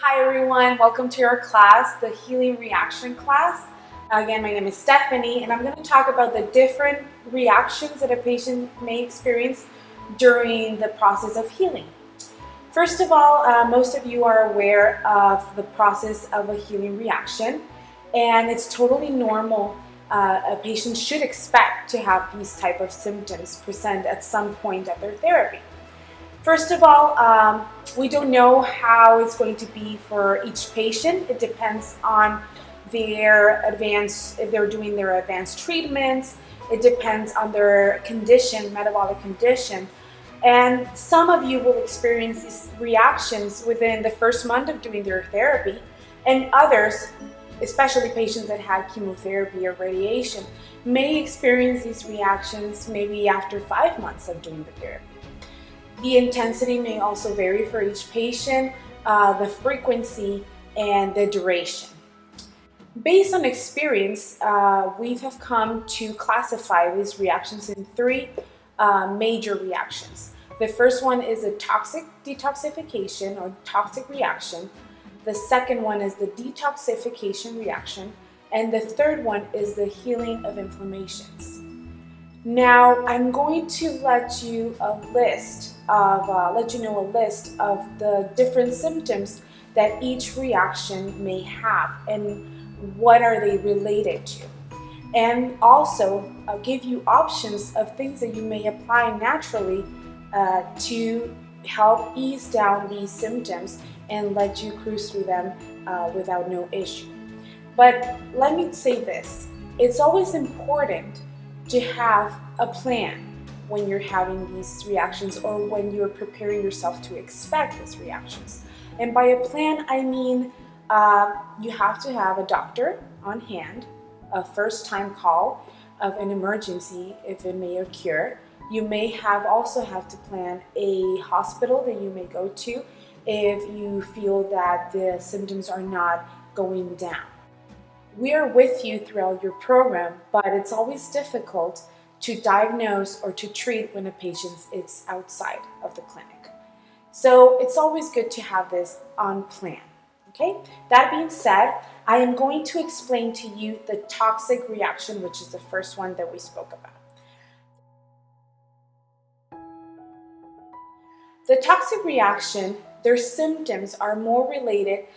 Hi everyone, welcome to our class, the Healing Reaction class. Again, my name is Stephanie and I'm going to talk about the different reactions that a patient may experience during the process of healing. First of all, most of you are aware of the process of a healing reaction, and it's totally normal. A patient should expect to have these type of symptoms present at some point of their therapy. First of all, we don't know how it's going to be for each patient. It depends on if they're doing their advanced treatments. It depends on their condition, metabolic condition. And some of you will experience these reactions within the first month of doing their therapy, and others, especially patients that had chemotherapy or radiation, may experience these reactions maybe after 5 months of doing the therapy. The intensity may also vary for each patient, the frequency, and the duration. Based on experience, we have come to classify these reactions in three major reactions. The first one is a toxic detoxification or toxic reaction. The second one is the detoxification reaction. And the third one is the healing of inflammations. Now, I'm going to let you know a list of the different symptoms that each reaction may have and what are they related to. And also, I'll give you options of things that you may apply naturally to help ease down these symptoms and let you cruise through them without no issue. But let me say this, it's always important to have a plan when you're having these reactions or when you're preparing yourself to expect these reactions. And by a plan, I mean you have to have a doctor on hand, a first-time call of an emergency if it may occur. You may also have to plan a hospital that you may go to if you feel that the symptoms are not going down. We are with you throughout your program, but it's always difficult to diagnose or to treat when a patient is outside of the clinic. So it's always good to have this on plan. Okay? That being said, I am going to explain to you the toxic reaction, which is the first one that we spoke about. The toxic reaction, their symptoms are more related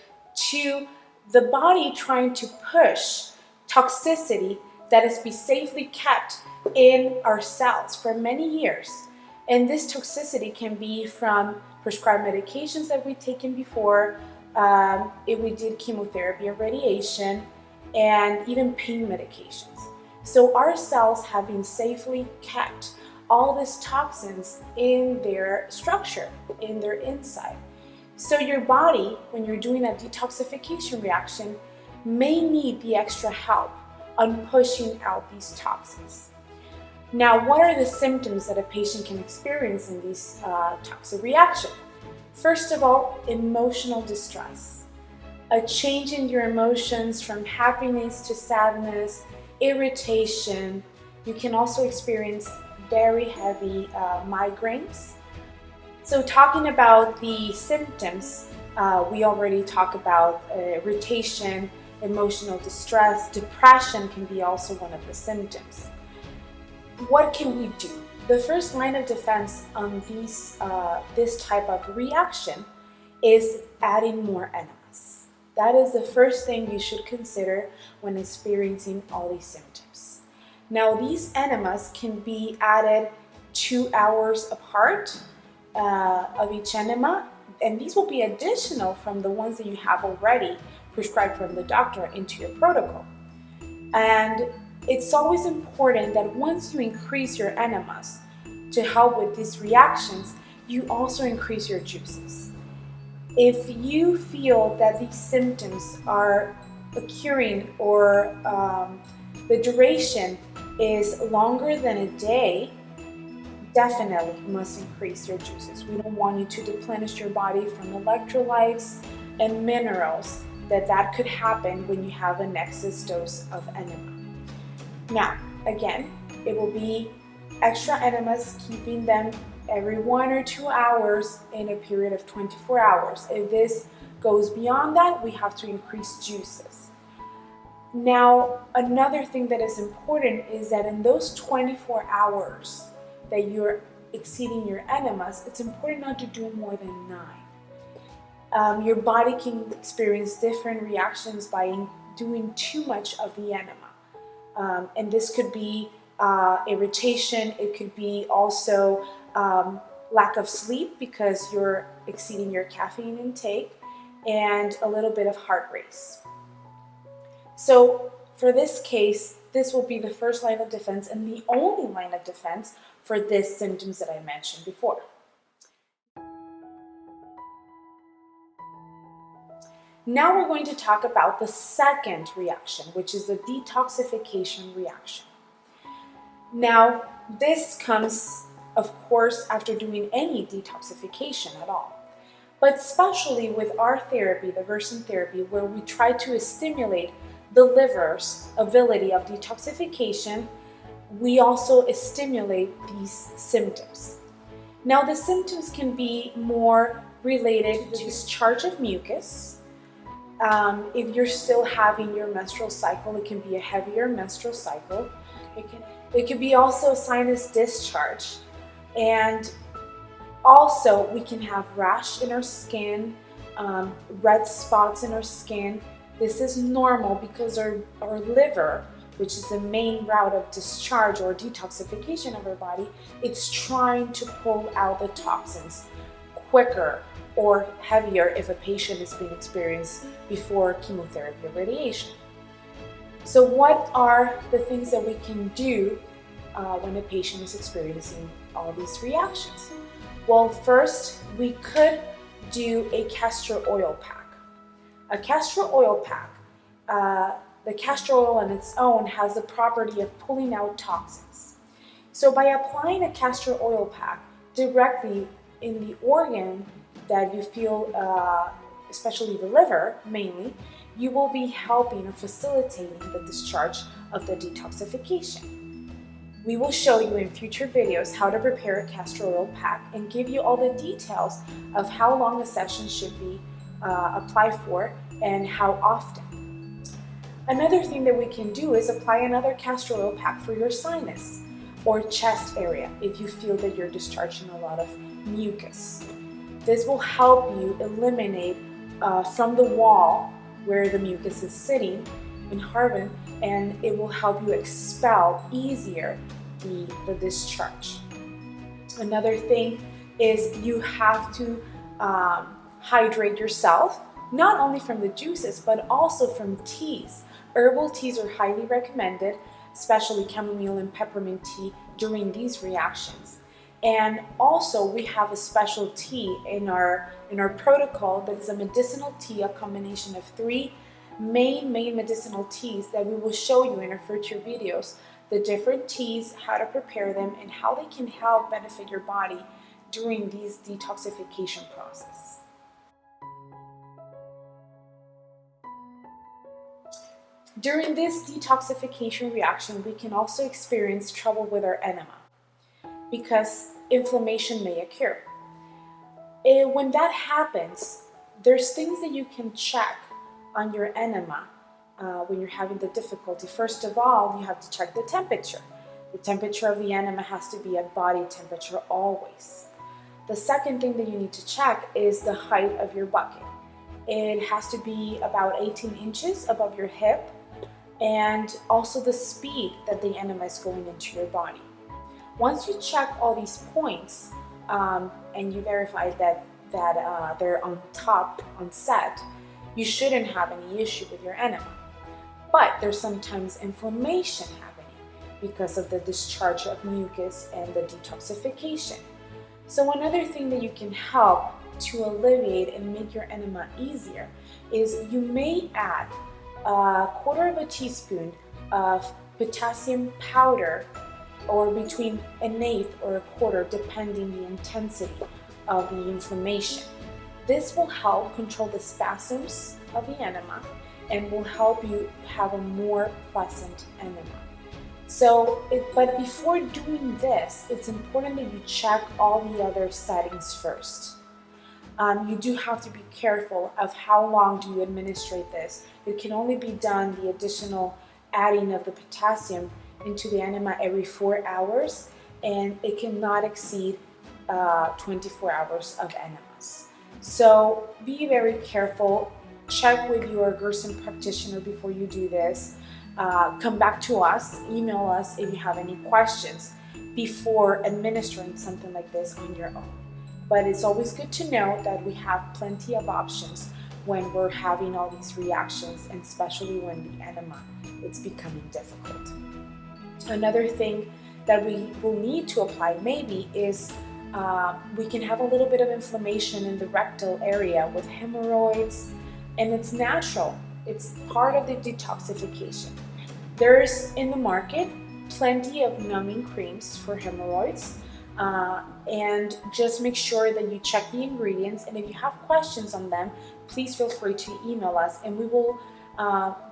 to the body trying to push toxicity that is be safely kept in our cells for many years. And this toxicity can be from prescribed medications that we've taken before, if we did chemotherapy or radiation, and even pain medications. So our cells have been safely kept all these toxins in their structure, in their inside. So your body, when you're doing a detoxification reaction, may need the extra help on pushing out these toxins. Now, what are the symptoms that a patient can experience in these toxic reaction? First of all, emotional distress. A change in your emotions from happiness to sadness, irritation. You can also experience very heavy migraines. So talking about the symptoms, we already talked about irritation, emotional distress, depression can be also one of the symptoms. What can we do? The first line of defense on this type of reaction is adding more enemas. That is the first thing you should consider when experiencing all these symptoms. Now, these enemas can be added 2 hours apart of each enema, and these will be additional from the ones that you have already prescribed from the doctor into your protocol. And it's always important that once you increase your enemas to help with these reactions, you also increase your juices. If you feel that these symptoms are occurring or the duration is longer than a day, definitely must increase your juices. We don't want you to deplenish your body from electrolytes and minerals that could happen when you have an excess dose of enema. Now, again, it will be extra enemas, keeping them every 1 or 2 hours in a period of 24 hours. If this goes beyond that, we have to increase juices. Now, another thing that is important is that in those 24 hours that you're exceeding your enemas, it's important not to do more than 9. Your body can experience different reactions by doing too much of the enema. And this could be irritation, it could be also lack of sleep because you're exceeding your caffeine intake, and a little bit of heart race. So for this case, this will be the first line of defense and the only line of defense for these symptoms that I mentioned before. Now we're going to talk about the second reaction, which is the detoxification reaction. Now, this comes, of course, after doing any detoxification at all. But especially with our therapy, the Gerson therapy, where we try to stimulate the liver's ability of detoxification, we also stimulate these symptoms. Now, the symptoms can be more related to discharge of mucus. If you're still having your menstrual cycle, it can be a heavier menstrual cycle. It could be also sinus discharge. And also, we can have rash in our skin, red spots in our skin. This is normal because our liver, which is the main route of discharge or detoxification of our body, it's trying to pull out the toxins quicker or heavier if a patient has been experienced before chemotherapy or radiation. So what are the things that we can do when a patient is experiencing all these reactions? Well, first, we could do a castor oil pack. A castor oil pack, the castor oil on its own has the property of pulling out toxins. So by applying a castor oil pack directly in the organ that you feel, especially the liver mainly, you will be helping or facilitating the discharge of the detoxification. We will show you in future videos how to prepare a castor oil pack and give you all the details of how long a session should be applied for and how often. Another thing that we can do is apply another castor oil pack for your sinus or chest area if you feel that you're discharging a lot of mucus. This will help you eliminate from the wall where the mucus is sitting in Harvin, and it will help you expel easier the discharge. Another thing is you have to hydrate yourself, not only from the juices, but also from teas. Herbal teas are highly recommended, especially chamomile and peppermint tea during these reactions. And also we have a special tea in our protocol that is a medicinal tea, a combination of 3 main medicinal teas that we will show you in our future videos, the different teas, how to prepare them, and how they can help benefit your body during these detoxification process. During this detoxification reaction, we can also experience trouble with our enema because inflammation may occur. When that happens, there's things that you can check on your enema when you're having the difficulty. First of all, you have to check the temperature. The temperature of the enema has to be at body temperature always. The second thing that you need to check is the height of your bucket. It has to be about 18 inches above your hip, and also the speed that the enema is going into your body. Once you check all these points and you verify that they're on top, on set, you shouldn't have any issue with your enema. But there's sometimes inflammation happening because of the discharge of mucus and the detoxification. So another thing that you can help to alleviate and make your enema easier is you may add a 1/4 teaspoon of potassium powder, or between 1/8 or 1/4 depending the intensity of the inflammation. This will help control the spasms of the enema and will help you have a more pleasant enema. But before doing this, it's important that you check all the other settings first. You do have to be careful of how long do you administrate this. It can only be done, the additional adding of the potassium into the enema, every 4 hours, and it cannot exceed 24 hours of enemas. So be very careful. Check with your Gerson practitioner before you do this. Come back to us, email us if you have any questions before administering something like this on your own. But it's always good to know that we have plenty of options when we're having all these reactions, and especially when the enema it's becoming difficult. Another thing that we will need to apply maybe is we can have a little bit of inflammation in the rectal area with hemorrhoids, and it's natural. It's part of the detoxification. There's in the market plenty of numbing creams for hemorrhoids, and just make sure that you check the ingredients, and if you have questions on them, please feel free to email us, and we will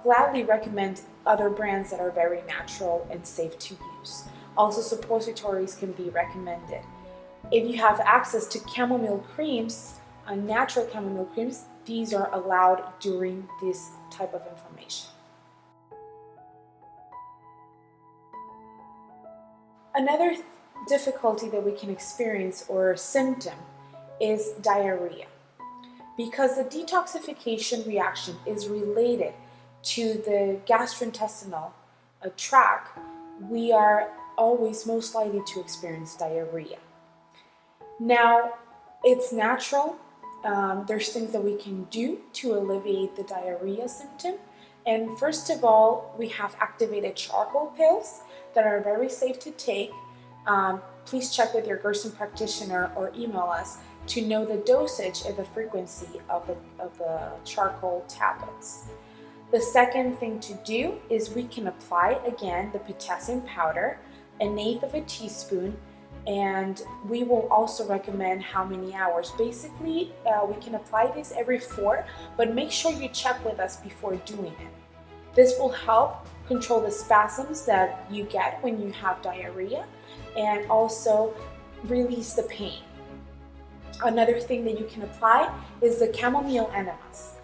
gladly recommend other brands that are very natural and safe to use. Also, suppositories can be recommended. If you have access to chamomile creams, natural chamomile creams, these are allowed during this type of inflammation. Another difficulty that we can experience or symptom is diarrhea. Because the detoxification reaction is related to the gastrointestinal tract, we are always most likely to experience diarrhea. Now, it's natural. There's things that we can do to alleviate the diarrhea symptom. And first of all, we have activated charcoal pills that are very safe to take. Please check with your Gerson practitioner or email us to know the dosage and the frequency of the charcoal tablets. The second thing to do is we can apply again the potassium powder, 1/8 of a teaspoon, and we will also recommend how many hours. Basically, we can apply this every 4, but make sure you check with us before doing it. This will help control the spasms that you get when you have diarrhea and also release the pain. Another thing that you can apply is the chamomile enemas.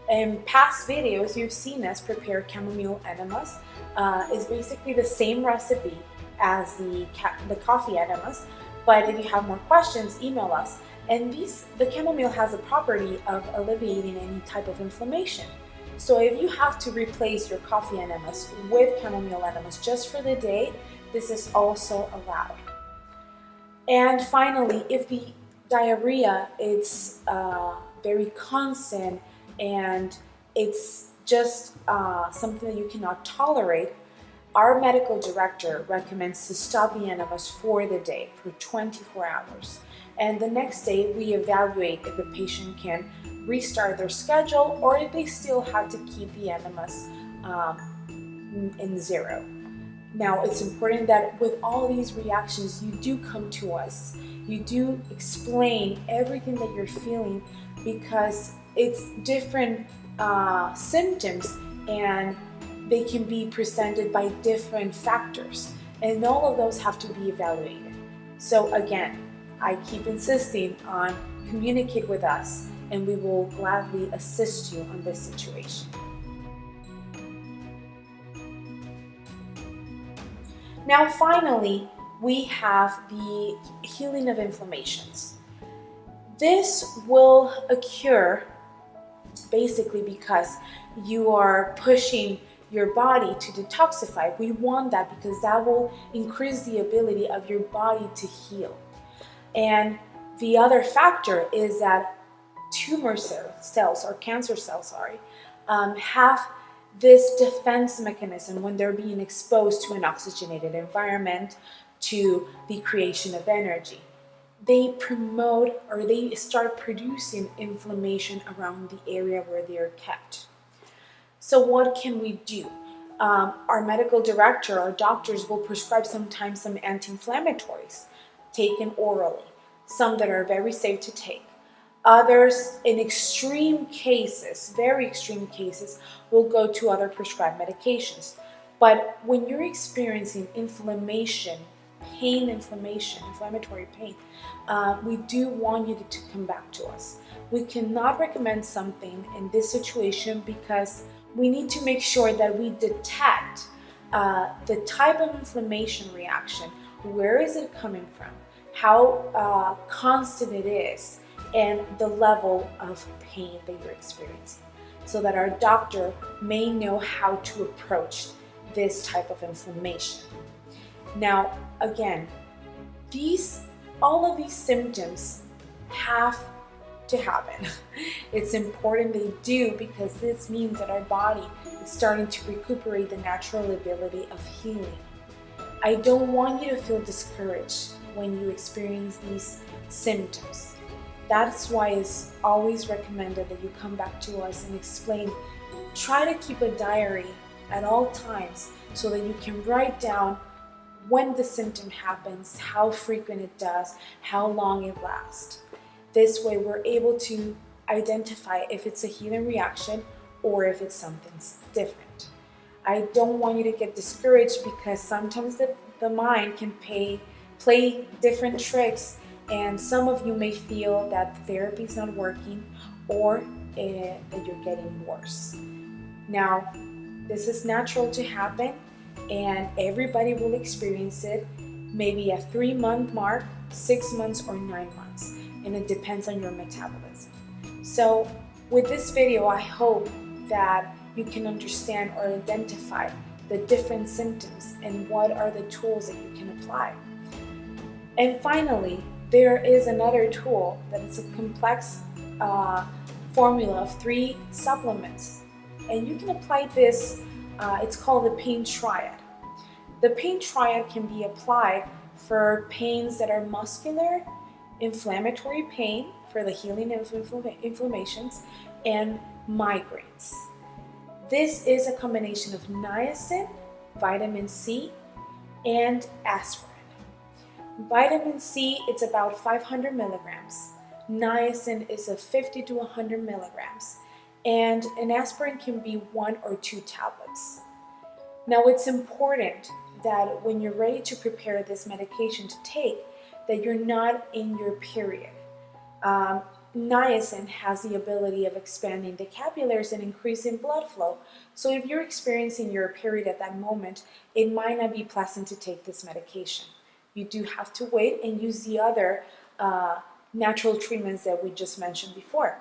In past videos, you've seen us prepare chamomile enemas. It's basically the same recipe as the coffee enemas, but if you have more questions, email us. And the chamomile has a property of alleviating any type of inflammation. So if you have to replace your coffee enemas with chamomile enemas just for the day, this is also allowed. And finally, if the diarrhea is very constant and it's just something that you cannot tolerate, our medical director recommends to stop the enemas for the day, for 24 hours. And the next day, we evaluate if the patient can restart their schedule or if they still have to keep the enemas in 0. Now, it's important that with all these reactions, you do come to us. You do explain everything that you're feeling, because it's different symptoms and they can be presented by different factors, and all of those have to be evaluated. So again, I keep insisting on communicate with us, and we will gladly assist you on this situation. Now finally, we have the healing of inflammations. This will occur basically because you are pushing your body to detoxify. We want that because that will increase the ability of your body to heal. And the other factor is that tumor cells or cancer cells, have this defense mechanism when they're being exposed to an oxygenated environment, to the creation of energy. They promote or they start producing inflammation around the area where they are kept. So what can we do? Our medical director, our doctors will prescribe sometimes some anti-inflammatories taken orally, some that are very safe to take. Others, in extreme cases, very extreme cases, will go to other prescribed medications. But when you're experiencing inflammation, inflammatory pain, we do want you to come back to us. we cannot recommend something in this situation because we need to make sure that we detect the type of inflammation reaction. Where is it coming from? How constant it is, and the level of pain that you're experiencing, so that our doctor may know how to approach this type of inflammation. Now, again, all of these symptoms have to happen. It's important they do, because this means that our body is starting to recuperate the natural ability of healing. I don't want you to feel discouraged when you experience these symptoms. That's why it's always recommended that you come back to us and explain. Try to keep a diary at all times so that you can write down when the symptom happens, how frequent it does, how long it lasts. This way we're able to identify if it's a healing reaction or if it's something different. I don't want you to get discouraged, because sometimes the mind can play different tricks, and some of you may feel that the therapy is not working, or that you're getting worse. Now, this is natural to happen, and everybody will experience it, maybe a 3-month mark, 6 months, or 9 months, and it depends on your metabolism. So with this video, I hope that you can understand or identify the different symptoms and what are the tools that you can apply. And finally, there is another tool that is a complex formula of 3 supplements, and you can apply this. It's called the pain triad. The pain triad can be applied for pains that are muscular, inflammatory pain for the healing of inflammations, and migraines. This is a combination of niacin, vitamin C, and aspirin. Vitamin C, it's about 500 milligrams. Niacin is 50 to 100 milligrams. And an aspirin can be 1 or 2 tablets. Now, it's important that when you're ready to prepare this medication to take, that you're not in your period. Niacin has the ability of expanding the capillaries and increasing blood flow. So if you're experiencing your period at that moment, it might not be pleasant to take this medication. You do have to wait and use the other natural treatments that we just mentioned before.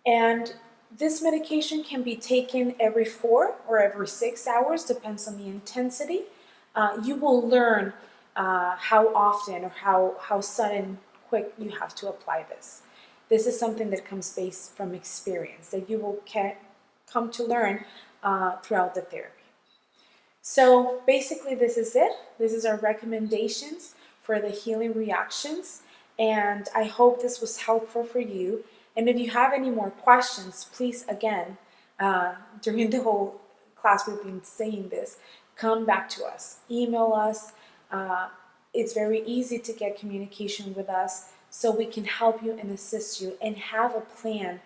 And this medication can be taken every 4 or every 6 hours, depends on the intensity. You will learn how often or how sudden, quick you have to apply this. This is something that comes based from experience, that you will come to learn throughout the therapy. So basically this is it. This is our recommendations for the healing reactions, and I hope this was helpful for you. And if you have any more questions, please, again, during the whole class we've been saying this, come back to us, email us. It's very easy to get communication with us, so we can help you and assist you and have a plan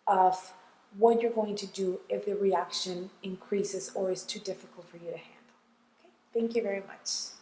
of what you're going to do if the reaction increases or is too difficult for you to handle. Okay? Thank you very much.